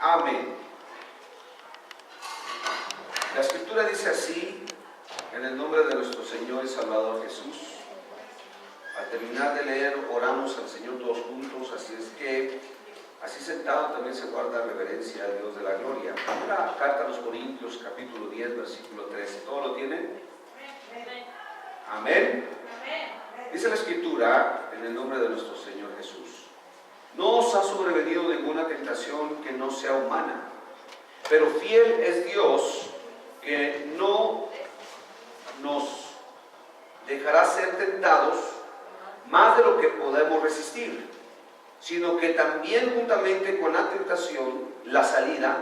Amén. La Escritura dice así, en el nombre de nuestro Señor y Salvador Jesús. Al terminar de leer, oramos al Señor todos juntos, así es que, así sentado también se guarda reverencia al Dios de la gloria. La carta a los Corintios, capítulo 10, versículo 13. ¿Todo lo tienen? Amén. Dice la Escritura, en el nombre de nuestro Señor Jesús: no os ha sobrevenido ninguna tentación que no sea humana, pero fiel es Dios, que no nos dejará ser tentados más de lo que podemos resistir, sino que también juntamente con la tentación, la salida,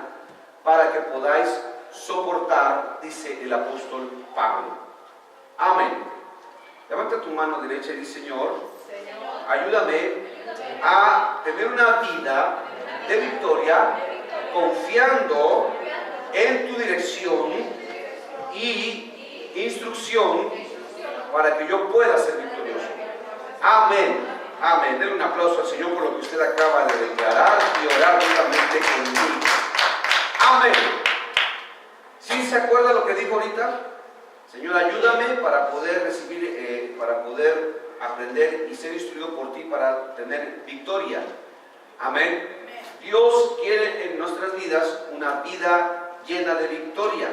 para que podáis soportar, dice el apóstol Pablo. Amén. Levanta tu mano derecha y dice: Señor, ayúdame a tener una vida de victoria, confiando en tu dirección y instrucción para que yo pueda ser victorioso. Amén. Amén. Denle un aplauso al Señor por lo que usted acaba de declarar y orar juntamente conmigo. Amén. ¿Sí se acuerda lo que dijo ahorita? Señor, ayúdame para poder recibir, para poder aprender y ser instruido por ti para tener victoria. Amén. Dios quiere en nuestras vidas una vida llena de victoria.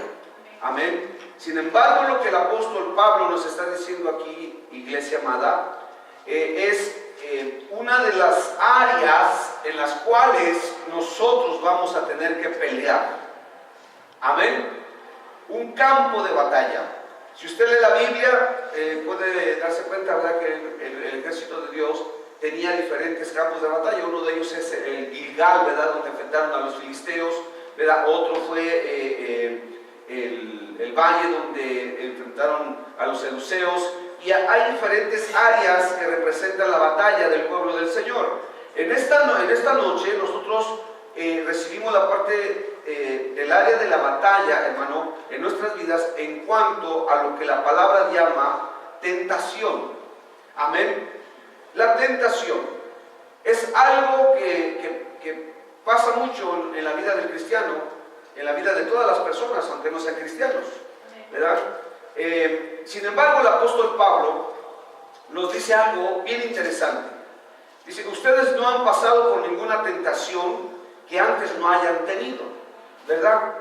Amén. Sin embargo, lo que el apóstol Pablo nos está diciendo aquí, iglesia amada, es una de las áreas en las cuales nosotros vamos a tener que pelear. Amén. Un campo de batalla. Si usted lee la Biblia, puede darse cuenta, ¿verdad?, que el ejército de Dios tenía diferentes campos de batalla. Uno de ellos es el Gilgal, ¿verdad?, donde enfrentaron a los filisteos, ¿verdad? Otro fue el valle donde enfrentaron a los seduceos. Y hay diferentes áreas que representan la batalla del pueblo del Señor. En esta noche nosotros recibimos la parte del área de la batalla, hermano, en nuestras vidas, en cuanto a lo que la palabra llama tentación. Amén. La tentación es algo que pasa mucho en la vida del cristiano, en la vida de todas las personas, aunque no sean cristianos, ¿verdad? Sin embargo, el apóstol Pablo nos dice algo bien interesante. Dice: ustedes no han pasado por ninguna tentación que antes no hayan tenido, ¿verdad?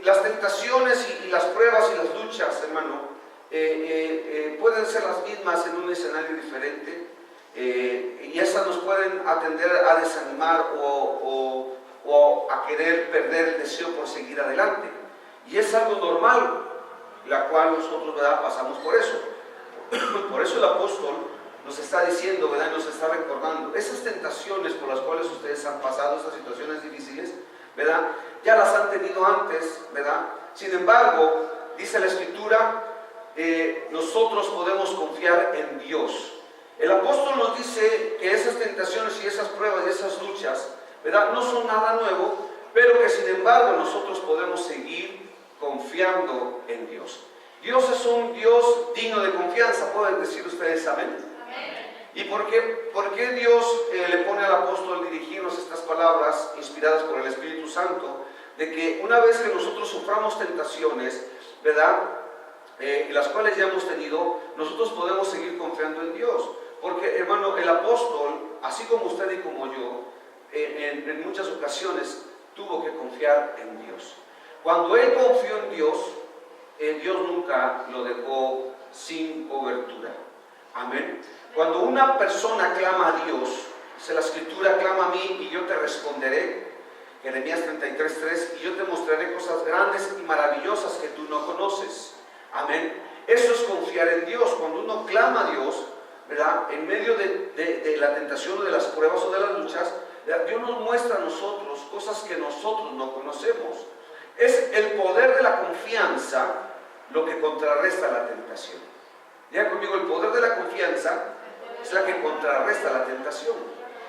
Las tentaciones y las pruebas y las luchas, hermano, pueden ser las mismas en un escenario diferente, y esas nos pueden atender a desanimar o a querer perder el deseo por seguir adelante. Y es algo normal, la cual nosotros, ¿verdad?, pasamos por eso. Por eso el apóstol nos está diciendo, ¿verdad?, nos está recordando esas tentaciones por las cuales ustedes han pasado, estas situaciones difíciles, ¿verdad?, ya las han tenido antes, ¿verdad? Sin embargo, dice la Escritura, nosotros podemos confiar en Dios. El apóstol nos dice que esas tentaciones y esas pruebas y esas luchas, ¿verdad?, no son nada nuevo, pero que sin embargo nosotros podemos seguir confiando en Dios. Dios es un Dios digno de confianza. ¿Pueden decir ustedes amén? Amén. ¿Y por qué Dios le pone al apóstol dirigirnos estas palabras inspiradas por el Espíritu Santo? De que una vez que nosotros suframos tentaciones, ¿verdad?, las cuales ya hemos tenido, nosotros podemos seguir confiando en Dios. Porque, hermano, el apóstol, así como usted y como yo, en muchas ocasiones tuvo que confiar en Dios. Cuando él confió en Dios nunca lo dejó sin cobertura. Amén. Cuando una persona clama a Dios, dice la Escritura: clama a mí y yo te responderé. Jeremías 33:3, y yo te mostraré cosas grandes y maravillosas que tú no conoces. Amén. Eso es confiar en Dios. Cuando uno clama a Dios, ¿verdad?, en medio de la tentación o de las pruebas o de las luchas, Dios nos muestra a nosotros cosas que nosotros no conocemos. Es el poder de la confianza lo que contrarresta la tentación. Diga conmigo: el poder de la confianza es la que contrarresta la tentación,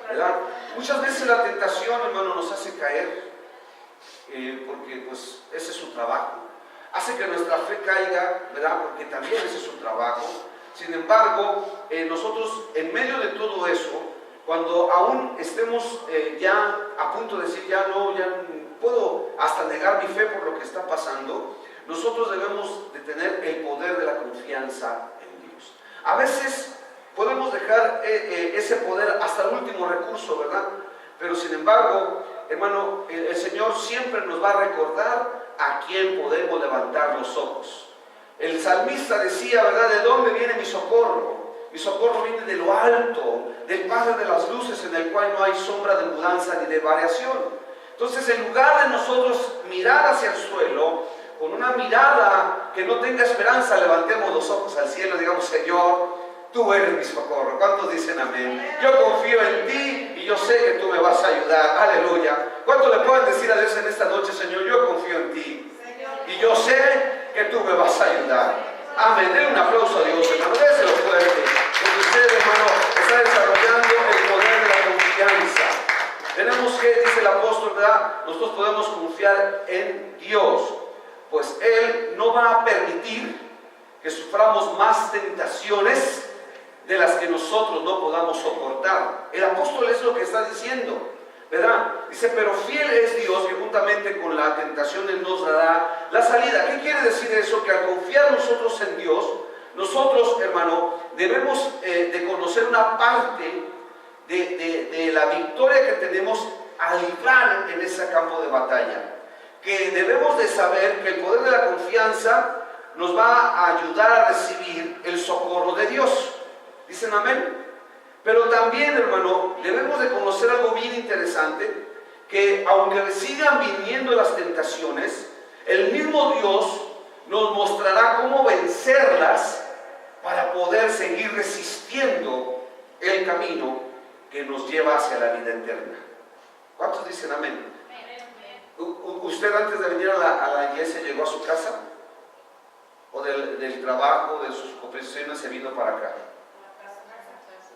¿verdad? Muchas veces la tentación, hermano, nos hace caer, porque pues ese es su trabajo. Hace que nuestra fe caiga, ¿verdad?, porque también ese es su trabajo. Sin embargo, nosotros en medio de todo eso, cuando aún estemos ya a punto de decir, ya no puedo hasta negar mi fe por lo que está pasando, nosotros debemos de tener el poder de la confianza en Dios. A veces podemos dejar ese poder hasta el último recurso, ¿verdad? Pero sin embargo, hermano, el Señor siempre nos va a recordar a quién podemos levantar los ojos. El salmista decía, ¿verdad? ¿De dónde viene mi socorro? Mi socorro viene de lo alto, del Padre de las luces, en el cual no hay sombra de mudanza ni de variación. Entonces, en lugar de nosotros mirar hacia el suelo, con una mirada que no tenga esperanza, levantemos los ojos al cielo y digamos, Señor, tú eres mi socorro. ¿Cuántos dicen amén? Yo confío en ti y yo sé que tú me vas a ayudar. Aleluya. ¿Cuántos le pueden decir a Dios en esta noche, Señor, yo confío en ti y yo sé que tú me vas a ayudar? Amén. Denle un aplauso a Dios, hermano. Déselo fuerte. Porque usted, hermano, está desarrollando el poder de la confianza. Tenemos que, dice el apóstol, ¿verdad? Nosotros podemos confiar en Dios, pues Él no va a permitir que suframos más tentaciones de las que nosotros no podamos soportar. El apóstol es lo que está diciendo, ¿verdad? Dice, pero fiel es Dios, que juntamente con la tentación Él nos dará la salida. ¿Qué quiere decir eso? Que al confiar nosotros en Dios, nosotros, hermano, debemos de conocer una parte de la victoria que tenemos al librar en ese campo de batalla. Que debemos de saber que el poder de la confianza nos va a ayudar a recibir el socorro de Dios. ¿Dicen amén? Pero también, hermano, debemos de conocer algo bien interesante, que aunque sigan viniendo las tentaciones, el mismo Dios nos mostrará cómo vencerlas para poder seguir resistiendo el camino que nos lleva hacia la vida eterna. ¿Cuántos dicen amén? ¿Usted antes de venir a la iglesia llegó a su casa? ¿O del trabajo, de sus ocupaciones se vino para acá?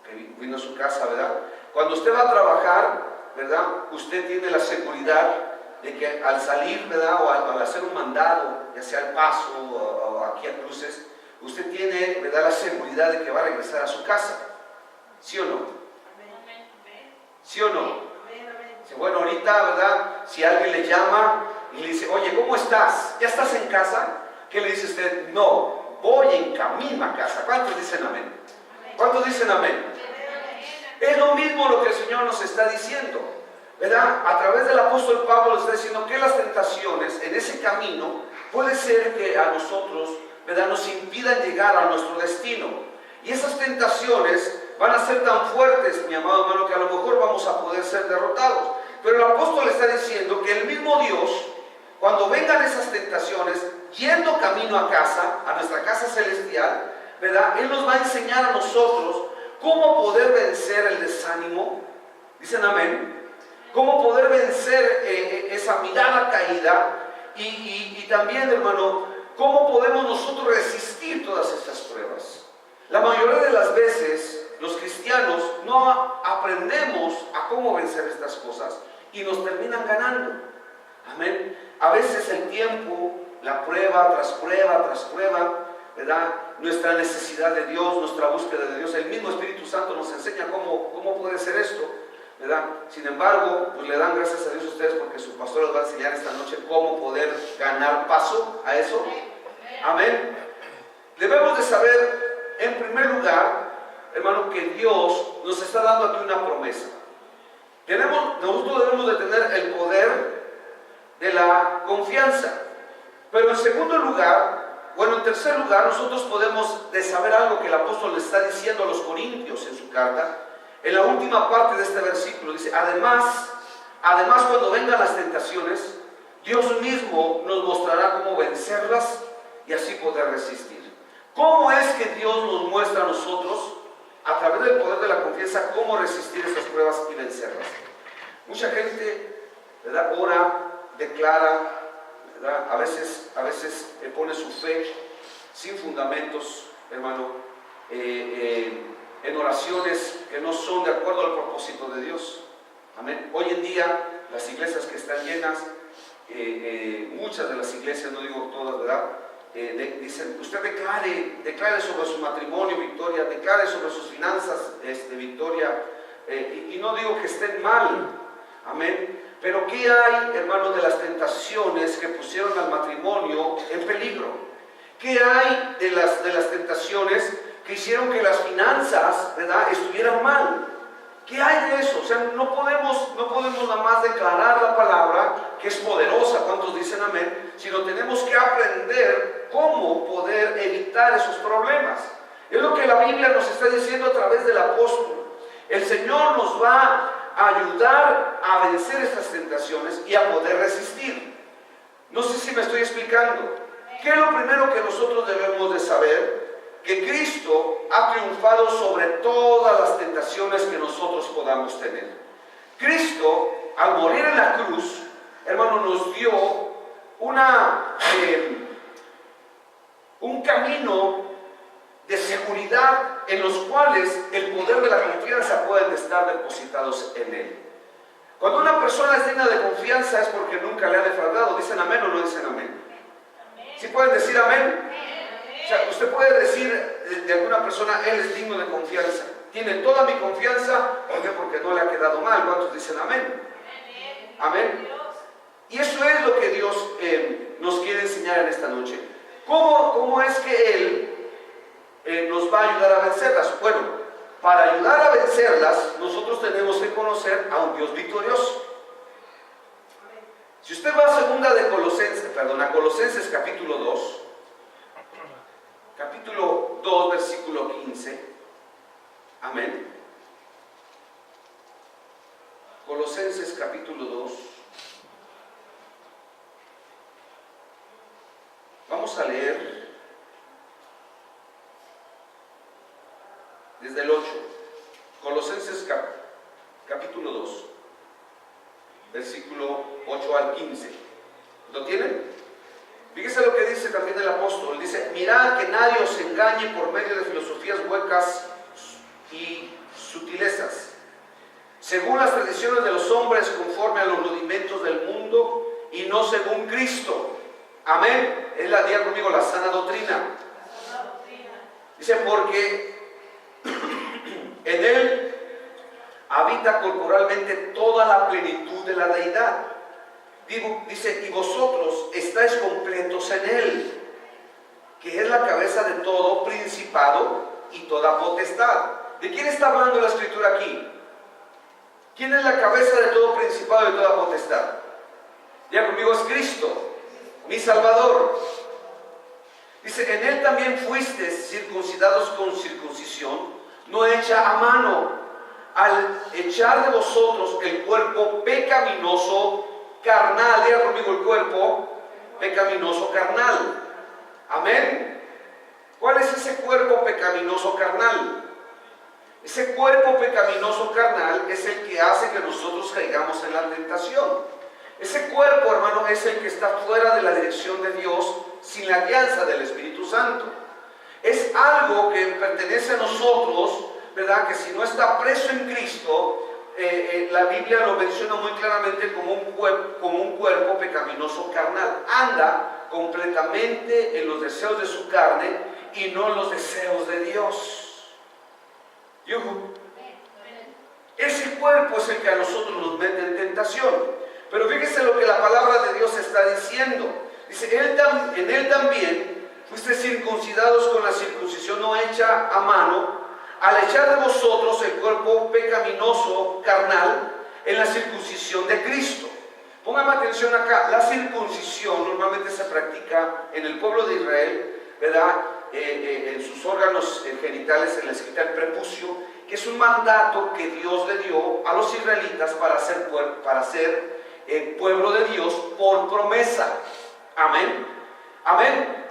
Okay, vino a su casa, ¿verdad? Cuando usted va a trabajar, ¿verdad? Usted tiene la seguridad de que al salir, ¿verdad? O al hacer un mandado, ya sea al Paso o aquí a Cruces, usted tiene, ¿verdad? La seguridad de que va a regresar a su casa. ¿Sí o no? ¿Sí o no? Bueno, ahorita, ¿verdad? Si alguien le llama y le dice, oye, ¿cómo estás? ¿Ya estás en casa? ¿Qué le dice usted? No, voy en camino a casa. ¿Cuántos dicen amén? ¿Cuántos dicen amén? Es lo mismo lo que el Señor nos está diciendo, ¿verdad? A través del apóstol Pablo le está diciendo que las tentaciones en ese camino puede ser que a nosotros, ¿verdad?, nos impidan llegar a nuestro destino. Y esas tentaciones van a ser tan fuertes, mi amado hermano, que a lo mejor vamos a poder ser derrotados. Pero el apóstol está diciendo que el mismo Dios, cuando vengan esas tentaciones, yendo camino a casa, a nuestra casa celestial, ¿verdad?, Él nos va a enseñar a nosotros cómo poder vencer el desánimo. ¿Dicen amén? Cómo poder vencer esa mirada caída y también, hermano, cómo podemos nosotros resistir todas estas pruebas. La mayoría de las veces los cristianos no aprendemos a cómo vencer estas cosas y nos terminan ganando. Amén. A veces el tiempo, la prueba tras prueba tras prueba, ¿verdad?, nuestra necesidad de Dios, nuestra búsqueda de Dios, el mismo Espíritu Santo nos enseña cómo puede ser esto, ¿verdad? Sin embargo, pues le dan gracias a Dios a ustedes porque su pastor les va a enseñar esta noche cómo poder ganar paso a eso. Amén. Debemos de saber, en primer lugar, hermano, que Dios nos está dando aquí una promesa. Nosotros debemos de tener el poder de la confianza. Pero en segundo lugar, en tercer lugar, nosotros podemos de saber algo que el apóstol le está diciendo a los corintios en su carta. En la última parte de este versículo dice, además cuando vengan las tentaciones, Dios mismo nos mostrará cómo vencerlas y así poder resistir. ¿Cómo es que Dios nos muestra a nosotros, a través del poder de la confianza, cómo resistir esas pruebas y vencerlas? Mucha gente, ¿verdad?, ora, declara, ¿verdad?, a veces pone su fe sin fundamentos, hermano, en oraciones que no son de acuerdo al propósito de Dios. Amén. Hoy en día las iglesias que están llenas, muchas de las iglesias, no digo todas, ¿verdad?, dicen, usted declare sobre su matrimonio victoria, declare sobre sus finanzas victoria, y no digo que estén mal, amén, pero ¿qué hay, hermanos, de las tentaciones que pusieron al matrimonio en peligro? ¿Qué hay de las tentaciones que hicieron que las finanzas, ¿verdad?, estuvieran mal? ¿Qué hay de eso? O sea, no podemos nada más declarar la palabra, que es poderosa, ¿cuántos dicen amén? Sino tenemos que aprender cómo poder evitar esos problemas. Es lo que la Biblia nos está diciendo a través del apóstol. El Señor nos va a ayudar a vencer estas tentaciones y a poder resistir. No sé si me estoy explicando. ¿Qué es lo primero que nosotros debemos de saber? Que Cristo ha triunfado sobre todas las tentaciones que nosotros podamos tener. Cristo, al morir en la cruz, hermano, nos dio un camino de seguridad en los cuales el poder de la confianza pueden estar depositados en Él. Cuando una persona es digna de confianza es porque nunca le ha defraudado. ¿Dicen amén o no dicen amén? ¿Sí pueden decir amén? O sea, usted puede decir de alguna persona, él es digno de confianza. Tiene toda mi confianza. ¿Por qué? Porque no le ha quedado mal. ¿Cuántos dicen amén? Amén. Y eso es lo que Dios nos quiere enseñar en esta noche. ¿Cómo es que Él nos va a ayudar a vencerlas? Bueno, para ayudar a vencerlas, nosotros tenemos que conocer a un Dios victorioso. Si usted va a Colosenses capítulo 2, versículo 15, amén. Colosenses capítulo 2. Vamos a leer desde el 8. Colosenses capítulo 2, versículo 8 al 15. ¿Lo tienen? Fíjese lo que dice también el apóstol. Dice: mirad que nadie os engañe por medio de filosofías huecas y sutilezas, según las tradiciones de los hombres, conforme a los rudimentos del mundo, y no según Cristo. Amén. Diga conmigo, la sana doctrina. Dice: porque en Él habita corporalmente toda la plenitud de la deidad. Dice: y vosotros estáis completos en Él, que es la cabeza de todo principado y toda potestad. ¿De quién está hablando la Escritura aquí? ¿Quién es la cabeza de todo principado y toda potestad? Ya conmigo, es Cristo, mi Salvador. Dice: en Él también fuisteis circuncidados con circuncisión no hecha a mano, al echar de vosotros el cuerpo pecaminoso carnal. Diga conmigo, el cuerpo pecaminoso carnal. Amén. ¿Cuál es ese cuerpo pecaminoso carnal? Ese cuerpo pecaminoso carnal es el que hace que nosotros caigamos en la tentación. Ese cuerpo, hermano, es el que está fuera de la dirección de Dios, sin la guianza del Espíritu Santo. Es algo que pertenece a nosotros, ¿verdad? Que si no está preso en Cristo, la Biblia lo menciona muy claramente como un cuerpo pecaminoso carnal. Anda completamente en los deseos de su carne y no en los deseos de Dios. Ese cuerpo es el que a nosotros nos mete en tentación. Pero fíjese lo que la palabra de Dios está diciendo. Dice: en Él también fuiste circuncidados con la circuncisión no hecha a mano, al echar de vosotros el cuerpo pecaminoso carnal en la circuncisión de Cristo. Póngame atención acá. La circuncisión normalmente se practica en el pueblo de Israel, ¿verdad? En sus órganos genitales se les quita el prepucio, que es un mandato que Dios le dio a los israelitas para ser pueblo de Dios por promesa. Amén. Amén.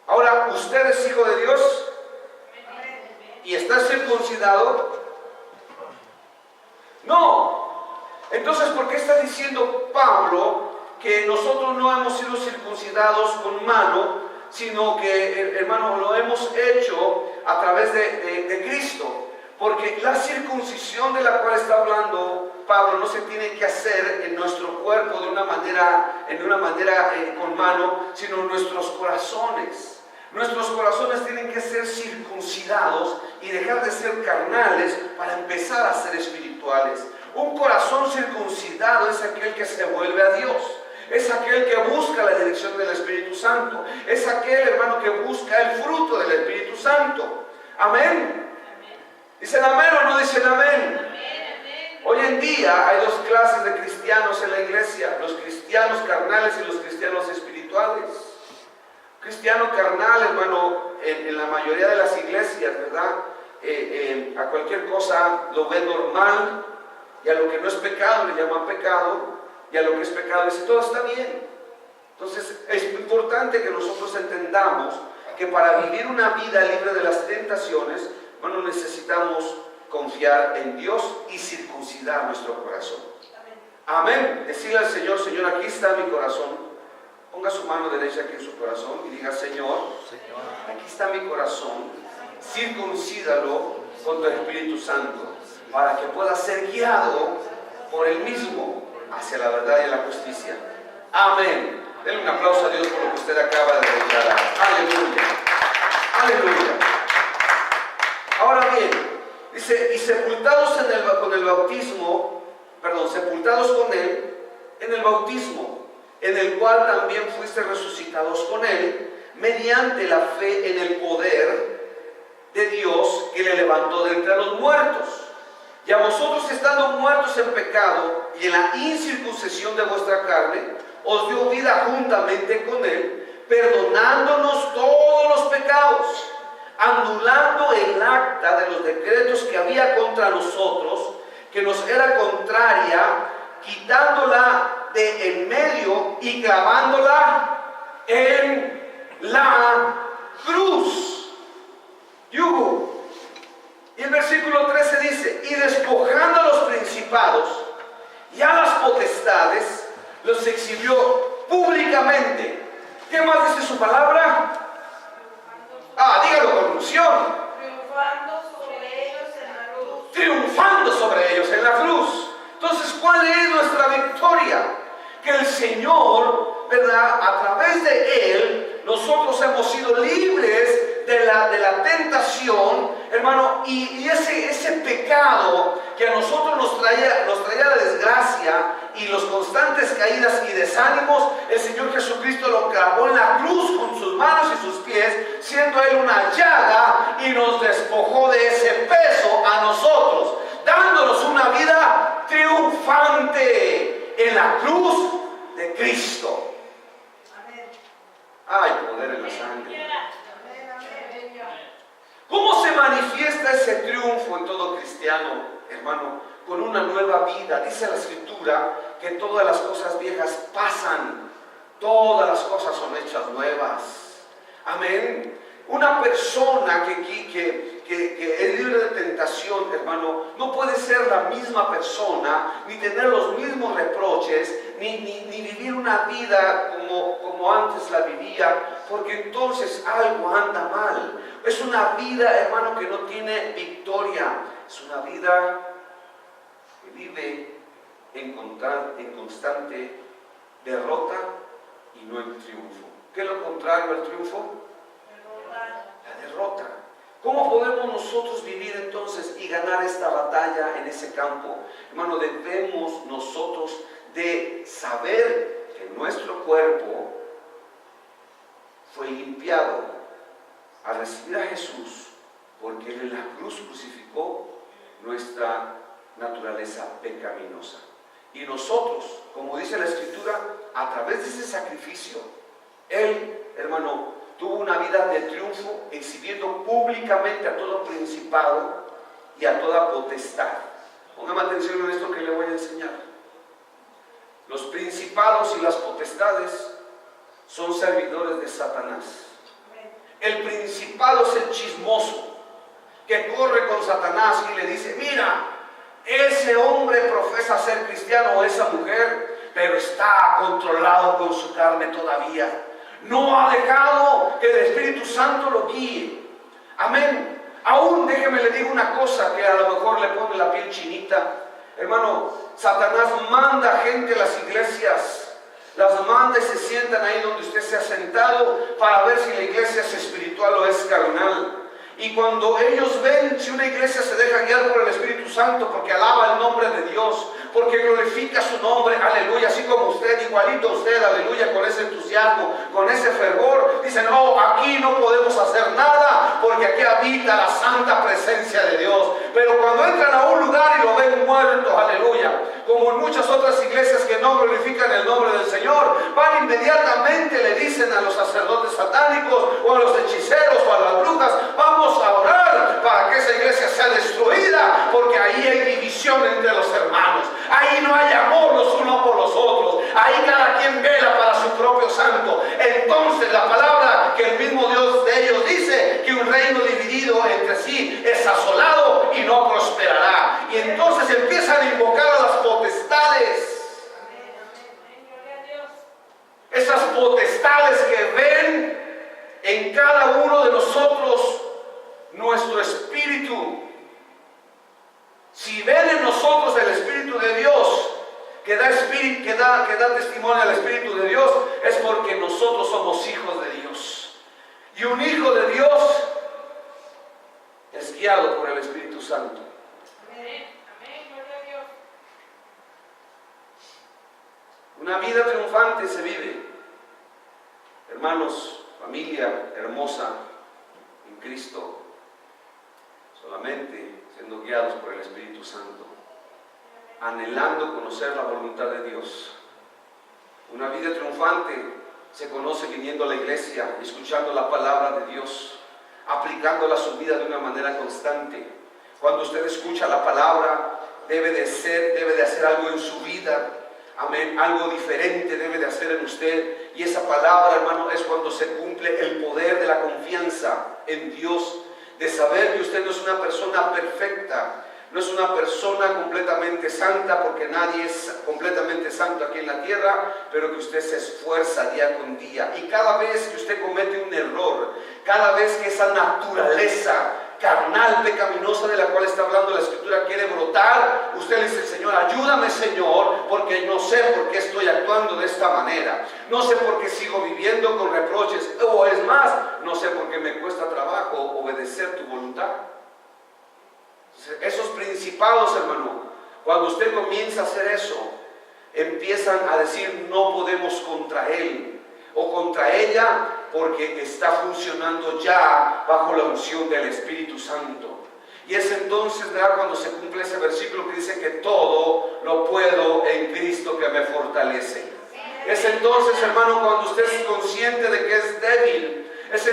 Ahora, ¿usted es hijo de Dios? ¿Y está circuncidado? No. Entonces, ¿por qué está diciendo Pablo que nosotros no hemos sido circuncidados con mano, sino que, hermano, lo hemos hecho a través de Cristo? Porque la circuncisión de la cual está hablando Pablo no se tiene que hacer en nuestro cuerpo de una manera con mano, sino en nuestros corazones. Nuestros corazones tienen que ser circuncidados y dejar de ser carnales para empezar a ser espirituales. Un corazón circuncidado es aquel que se vuelve a Dios. Es aquel que busca la dirección del Espíritu Santo. Es aquel, hermano, que busca el fruto del Espíritu Santo. Amén. ¿Dicen amén o no dicen amén? Hoy en día hay dos clases de cristianos en la iglesia: los cristianos carnales y los cristianos espirituales. Cristiano carnal, hermano, en la mayoría de las iglesias, ¿verdad? A cualquier cosa lo ve normal, y a lo que no es pecado le llaman pecado, y a lo que es pecado dice todo está bien. Entonces es importante que nosotros entendamos que para vivir una vida libre de las tentaciones, bueno, necesitamos confiar en Dios y circuncidar nuestro corazón. Amén. Decirle al Señor: Señor, aquí está mi corazón. Ponga su mano derecha aquí en su corazón y diga: Señor, aquí está mi corazón, circuncídalo con tu Espíritu Santo, para que pueda ser guiado por Él mismo hacia la verdad y la justicia. Amén. Denle un aplauso a Dios por lo que usted acaba de declarar. Aleluya. Aleluya. Ahora bien, dice: y sepultados con el bautismo, sepultados con Él en el bautismo, en el cual también fuiste resucitados con Él, mediante la fe en el poder de Dios que le levantó de entre los muertos. Y a vosotros, estando muertos en pecado y en la incircuncisión de vuestra carne, os dio vida juntamente con Él, perdonándonos todos los pecados, anulando el acta de los decretos que había contra nosotros, que nos era contraria, quitándola de en medio y clavándola en la cruz. Yugo. Y el versículo 13 dice: y despojando a los principados y a las potestades, los exhibió públicamente. ¿Qué más dice su palabra? Dígalo con unción. Triunfando sobre ellos en la cruz. Triunfando sobre ellos en la cruz. Entonces, ¿cuál es nuestra victoria? Que el Señor, ¿verdad?, a través de Él, nosotros hemos sido libres de la tentación, hermano, y ese pecado que a nosotros nos traía la desgracia y los constantes caídas y desánimos, el Señor Jesucristo lo clavó en la cruz con sus manos y sus pies, siendo Él una llaga, y nos despojó de ese peso a nosotros, dándonos una vida triunfante en la cruz de Cristo. Hay poder en la sangre. ¿Cómo se manifiesta ese triunfo en todo cristiano, hermano? Con una nueva vida. Dice la Escritura que todas las cosas viejas pasan, todas las cosas son hechas nuevas. Amén. Una persona que es libre de tentación, hermano, no puede ser la misma persona, ni tener los mismos reproches, ni vivir una vida como antes la vivía, porque entonces algo anda mal. Es una vida, hermano, que no tiene victoria. Es una vida que vive en constante derrota y no en triunfo. ¿Qué es lo contrario al triunfo? La derrota. ¿Cómo podemos nosotros vivir entonces y ganar esta batalla en ese campo? Hermano, debemos nosotros de saber que nuestro cuerpo fue limpiado al recibir a Jesús, porque Él en la cruz crucificó nuestra naturaleza pecaminosa. Y nosotros, como dice la Escritura, a través de ese sacrificio, Él, hermano, tuvo una vida de triunfo, exhibiendo públicamente a todo principado y a toda potestad. Póngame atención en esto que le voy a enseñar. Los principados y las potestades son servidores de Satanás. El principado es el chismoso, que corre con Satanás y le dice: mira, ese hombre profesa ser cristiano, o esa mujer, pero está controlado con su carne todavía. No ha dejado que el Espíritu Santo lo guíe. Amén. Aún déjeme le digo una cosa que a lo mejor le pone la piel chinita. Hermano, Satanás manda gente a las iglesias, las manda y se sientan ahí donde usted se ha sentado para ver si la iglesia es espiritual o es carnal. Y cuando ellos ven si una iglesia se deja guiar por el Espíritu Santo, porque alaba el nombre de Dios, porque glorifica su nombre, aleluya, así como usted, igualito a usted, aleluya, con ese entusiasmo, con ese fervor, dicen, no, aquí no podemos hacer nada, porque aquí habita la santa presencia de Dios. Pero cuando entran a un lugar y lo ven muerto, aleluya, como en muchas otras iglesias que no glorifican el nombre del Señor, van inmediatamente, le dicen a los sacerdotes satánicos, o a los hechiceros, o a las brujas, vamos a orar para que esa iglesia sea destruida, porque ahí hay división entre los hermanos, ahí no hay amor los unos por los otros, ahí cada quien vela para su propio santo. Entonces la palabra que el mismo Dios de ellos dice, que un reino dividido entre sí es asolado y no prosperará. Y entonces empiezan a invocar a las potestades. Esas potestades que ven en cada uno de nosotros nuestro espíritu. Si ven en nosotros el Espíritu de Dios, que da testimonio al Espíritu de Dios, es porque nosotros somos hijos de Dios. Y un hijo de Dios es guiado por el Espíritu Santo. Una vida triunfante se vive, hermanos, familia hermosa en Cristo, solamente siendo guiados por el Espíritu Santo, anhelando conocer la voluntad de Dios. Una vida triunfante se conoce viniendo a la iglesia, escuchando la palabra de Dios, aplicándola a su vida de una manera constante. Cuando usted escucha la palabra, debe de hacer algo en su vida. Amén, algo diferente debe de hacer en usted. Y esa palabra, hermano, es cuando se cumple el poder de la confianza en Dios, de saber que usted no es una persona perfecta, no es una persona completamente santa, porque nadie es completamente santo aquí en la tierra, pero que usted se esfuerza día con día. Y cada vez que usted comete un error, cada vez que esa naturaleza carnal, pecaminosa de la cual está hablando la Escritura quiere brotar, usted le dice, Señor, ayúdame, Señor, porque no sé por qué estoy actuando de esta manera, no sé por qué sigo viviendo con reproches, o es más, no sé por qué me cuesta trabajo obedecer tu voluntad. Esos principados, hermano, cuando usted comienza a hacer eso, empiezan a decir, no podemos contra él o contra ella, porque está funcionando ya bajo la unción del Espíritu Santo. Y es entonces, ¿verdad?, cuando se cumple ese versículo que dice que todo lo puedo en Cristo que me fortalece. Es entonces, hermano, cuando usted es consciente de que es débil. Es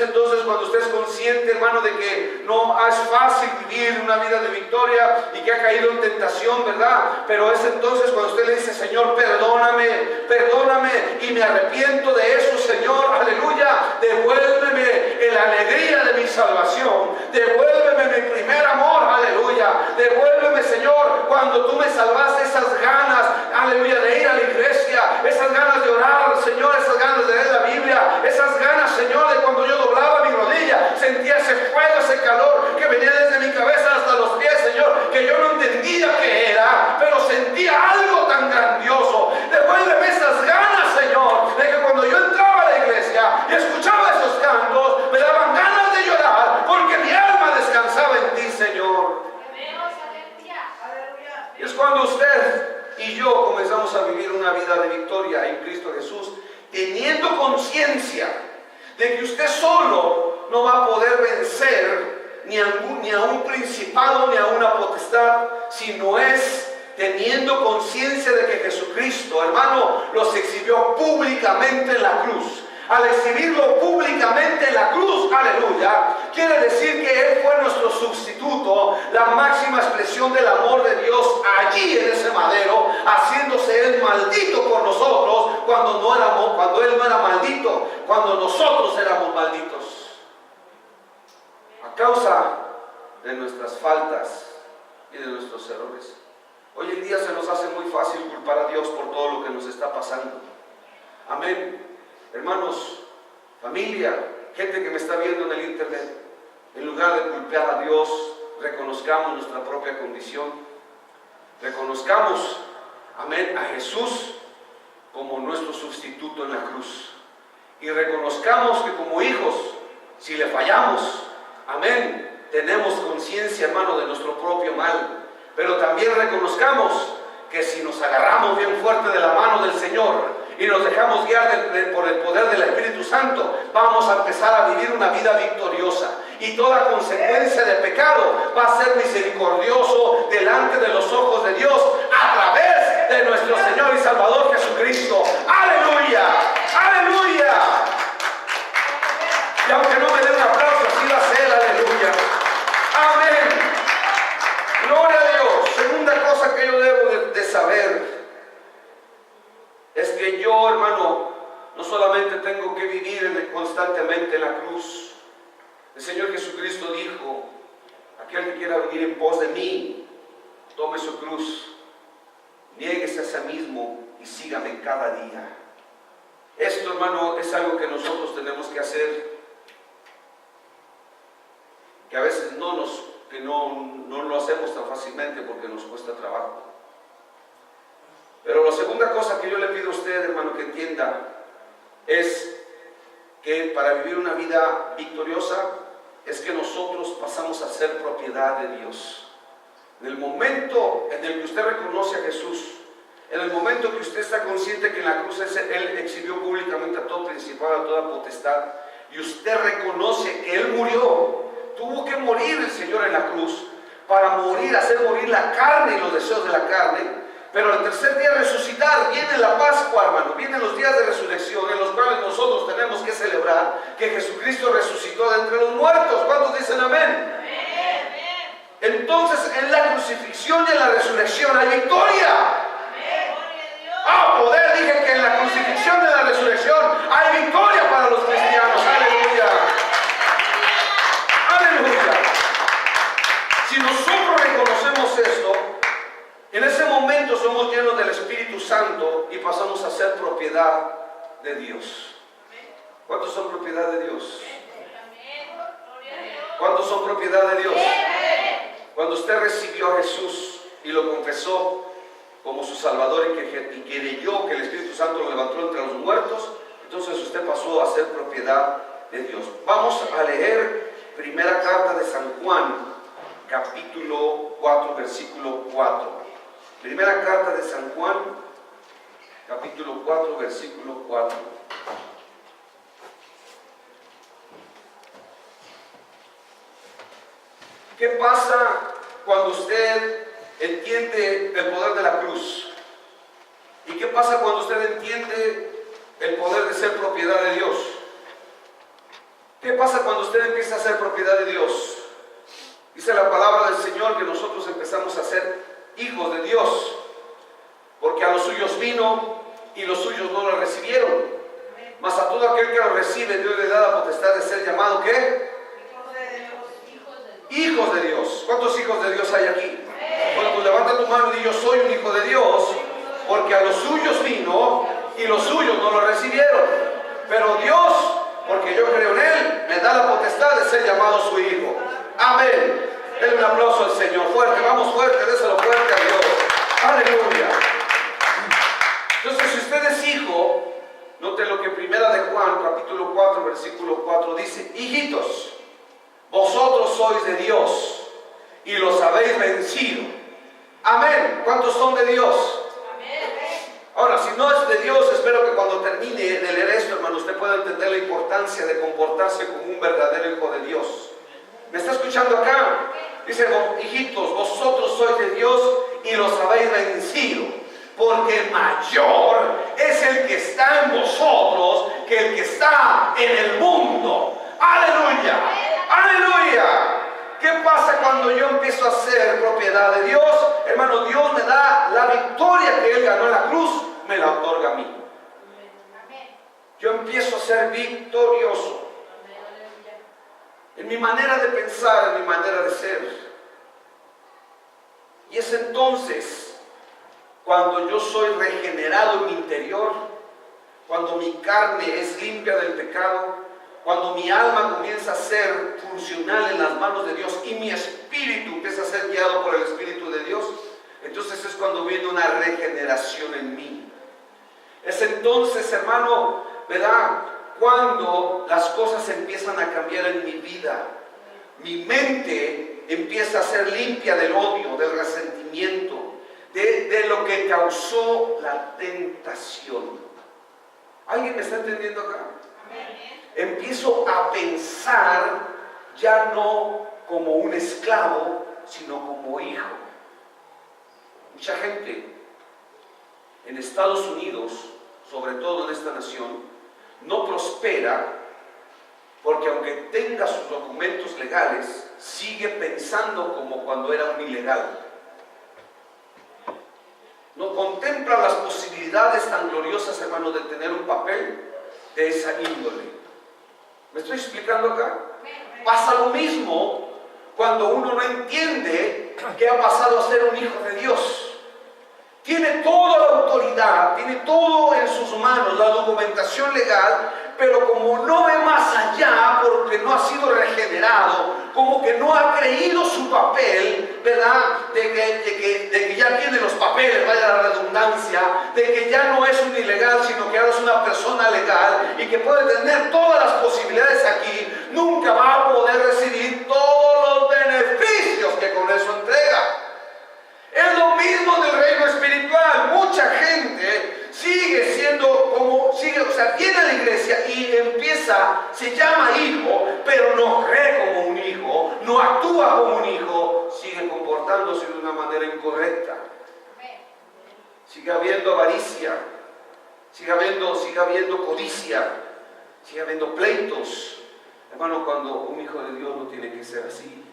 entonces cuando usted es consciente, hermano, de que no es fácil vivir una vida de victoria y que ha caído en tentación, ¿verdad? Pero es entonces cuando usted le dice, Señor, perdóname, perdóname, y me arrepiento de eso, Señor, aleluya, devuélveme la alegría de mi salvación, devuélveme mi primer amor, aleluya, devuélveme, Señor, cuando tú me salvaste, esas ganas, aleluya, de ir a la iglesia, esas ganas de orar, Señor, esas ganas de leer la Biblia, esas ganas, Señor, de cuando yo doblaba mi rodilla, sentía ese fuego, ese calor que venía desde mi cabeza hasta los pies, Señor, que yo no entendía qué era, pero sentía algo tan grandioso. Devuélveme esas ganas, Señor, de que cuando yo entraba a la iglesia y escuchaba esos cantos, me daban ganas de llorar, porque mi alma descansaba en ti, Señor. Y es cuando usted y yo comenzamos a vivir una vida de victoria en Cristo Jesús, teniendo conciencia de que usted solo no va a poder vencer ni a un principado ni a una potestad, si no es teniendo conciencia de que Jesucristo, hermano, los exhibió públicamente en la cruz. Al exhibirlo públicamente en la cruz, aleluya, quiere decir que Él fue nuestro sustituto, la máxima expresión del amor de Dios allí en ese madero, haciéndose Él maldito por nosotros cuando Él no era maldito, cuando nosotros éramos malditos. A causa de nuestras faltas y de nuestros errores. Hoy en día se nos hace muy fácil culpar a Dios por todo lo que nos está pasando. Amén. Hermanos, familia, gente que me está viendo en el internet, en lugar de culpar a Dios, reconozcamos nuestra propia condición, reconozcamos, amén, a Jesús como nuestro sustituto en la cruz, y reconozcamos que como hijos, si le fallamos, Amén. Tenemos conciencia, hermano, de nuestro propio mal. Pero también reconozcamos que si nos agarramos bien fuerte de la mano del Señor y nos dejamos guiar por el poder del Espíritu Santo, vamos a empezar a vivir una vida victoriosa. Y toda consecuencia de pecado va a ser misericordioso delante de los ojos de Dios a través de nuestro Señor y Salvador Jesucristo. ¡Aleluya! ¡Aleluya! Y aunque no me den un aplauso, así va a ser. ¡Aleluya! ¡Amén! ¡Gloria a Dios! Segunda cosa que yo debo de saber es que yo, hermano, no solamente tengo que vivir constantemente en la cruz. El Señor Jesucristo dijo: aquel que quiera venir en pos de mí, tome su cruz, niéguese a sí mismo y sígame cada día. Esto, hermano, es algo que nosotros tenemos que hacer, que a veces no lo hacemos tan fácilmente porque nos cuesta trabajo. Pero la segunda cosa que yo le pido a usted, hermano, que entienda es que para vivir una vida victoriosa es que nosotros pasamos a ser propiedad de Dios. En el momento en el que usted reconoce a Jesús, en el momento que usted está consciente que en la cruz Él exhibió públicamente a todo principado, a toda potestad, y usted reconoce que Él murió, tuvo que morir el Señor en la cruz para hacer morir la carne y los deseos de la carne. Pero al tercer día resucitar, viene la Pascua, hermano, vienen los días de resurrección en los cuales nosotros tenemos que celebrar que Jesucristo resucitó de entre los muertos. ¿Cuántos dicen amén? Amén. Entonces en la crucifixión y en la resurrección hay victoria. Poder, dije que en la crucifixión y en la resurrección hay victoria para los cristianos. Aleluya. Aleluya. Si nosotros reconocemos esto, en ese momento somos llenos del Espíritu Santo y pasamos a ser propiedad de Dios. ¿Cuántos son propiedad de Dios? ¿Cuántos son propiedad de Dios? Cuando usted recibió a Jesús y lo confesó como su Salvador y creyó que el Espíritu Santo lo levantó entre los muertos, entonces usted pasó a ser propiedad de Dios. Vamos a leer primera carta de San Juan, capítulo 4, versículo 4. Primera carta de San Juan, capítulo 4, versículo 4. ¿Qué pasa cuando usted entiende el poder de la cruz? ¿Y qué pasa cuando usted entiende el poder de ser propiedad de Dios? ¿Qué pasa cuando usted empieza a ser propiedad de Dios? Dice la palabra del Señor que nosotros empezamos a ser hijos de Dios, porque a los suyos vino y los suyos no lo recibieron, mas a todo aquel que lo recibe Dios le da la potestad de ser llamado ¿qué? Hijos de Dios. ¿Cuántos hijos de Dios hay aquí? Bueno, pues levanta tu mano y di: yo soy un hijo de Dios, porque a los suyos vino y los suyos no lo recibieron, pero Dios, porque yo creo en Él, me da la potestad de ser llamado su hijo. Amén. Denle un aplauso al Señor, fuerte, vamos fuerte, déselo fuerte a Dios. Aleluya. Entonces, si usted es hijo, note lo que primera de Juan, capítulo 4, versículo 4 dice: hijitos, vosotros sois de Dios y los habéis vencido. Amén. ¿Cuántos son de Dios? Amén. Ahora, si no es de Dios, espero que cuando termine de leer esto, hermano, usted pueda entender la importancia de comportarse como un verdadero hijo de Dios. ¿Me está escuchando acá? Dice: hijitos, vosotros sois de Dios y los habéis vencido, porque mayor es el que está en vosotros que el que está en el mundo. ¡Aleluya! ¡Aleluya! ¿Qué pasa cuando yo empiezo a ser propiedad de Dios? Hermano, Dios me da la victoria que Él ganó en la cruz, me la otorga a mí. Yo empiezo a ser victorioso en mi manera de pensar, en mi manera de ser. Y es entonces cuando yo soy regenerado en mi interior, cuando mi carne es limpia del pecado, cuando mi alma comienza a ser funcional en las manos de Dios y mi espíritu empieza a ser guiado por el Espíritu de Dios, entonces es cuando viene una regeneración en mí. Es entonces, hermano, ¿verdad?, cuando las cosas empiezan a cambiar en mi vida, mi mente empieza a ser limpia del odio, del resentimiento, de lo que causó la tentación. ¿Alguien me está entendiendo acá? Empiezo a pensar ya no como un esclavo, sino como hijo. Mucha gente en Estados Unidos, sobre todo en esta nación, no prospera porque aunque tenga sus documentos legales, sigue pensando como cuando era un ilegal. No contempla las posibilidades tan gloriosas, hermano, de tener un papel de esa índole. ¿Me estoy explicando acá? Pasa lo mismo cuando uno no entiende que ha pasado a ser un hijo de Dios. Tiene toda la autoridad, tiene todo en sus manos, la documentación legal, pero como no ve más allá porque no ha sido regenerado, como que no ha creído su papel, ¿verdad? De que ya tiene los papeles, vaya la redundancia, de que ya no es un ilegal, sino que ahora es una persona legal y que puede tener todas las posibilidades aquí, nunca va a poder recibir todos los beneficios que con eso entrega. Es lo mismo del reino espiritual. Mucha gente sigue siendo viene a la iglesia y se llama hijo, pero no cree como un hijo, no actúa como un hijo, sigue comportándose de una manera incorrecta. Sigue habiendo avaricia, sigue habiendo codicia, sigue habiendo pleitos. Hermano, cuando un hijo de Dios no tiene que ser así.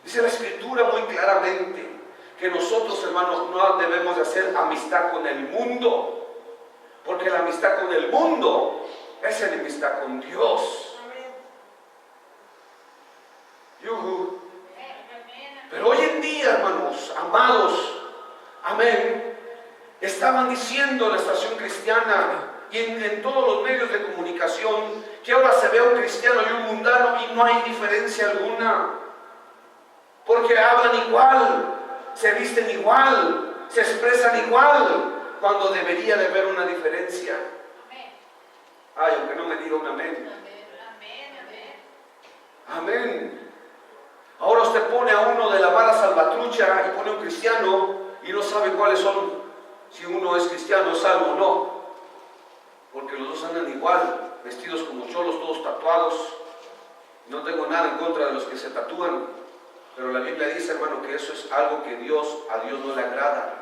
Dice la Escritura muy claramente que nosotros, hermanos, no debemos de hacer amistad con el mundo, porque la amistad con el mundo es enemistad con Dios. Yuhu. Pero hoy en día, hermanos, amados, amén, estaban diciendo en la estación cristiana y en todos los medios de comunicación que ahora se ve un cristiano y un mundano y no hay diferencia alguna, porque hablan igual, se visten igual, se expresan igual, cuando debería de haber una diferencia. Ay, aunque no me diga un amén. Amén. Ahora usted pone a uno de la vara salvatrucha y pone a un cristiano y no sabe cuáles son, si uno es cristiano, salvo o no, porque los dos andan igual, vestidos como cholos, todos tatuados. No tengo nada en contra de los que se tatúan, pero la Biblia dice, hermano, que eso es algo que a Dios no le agrada.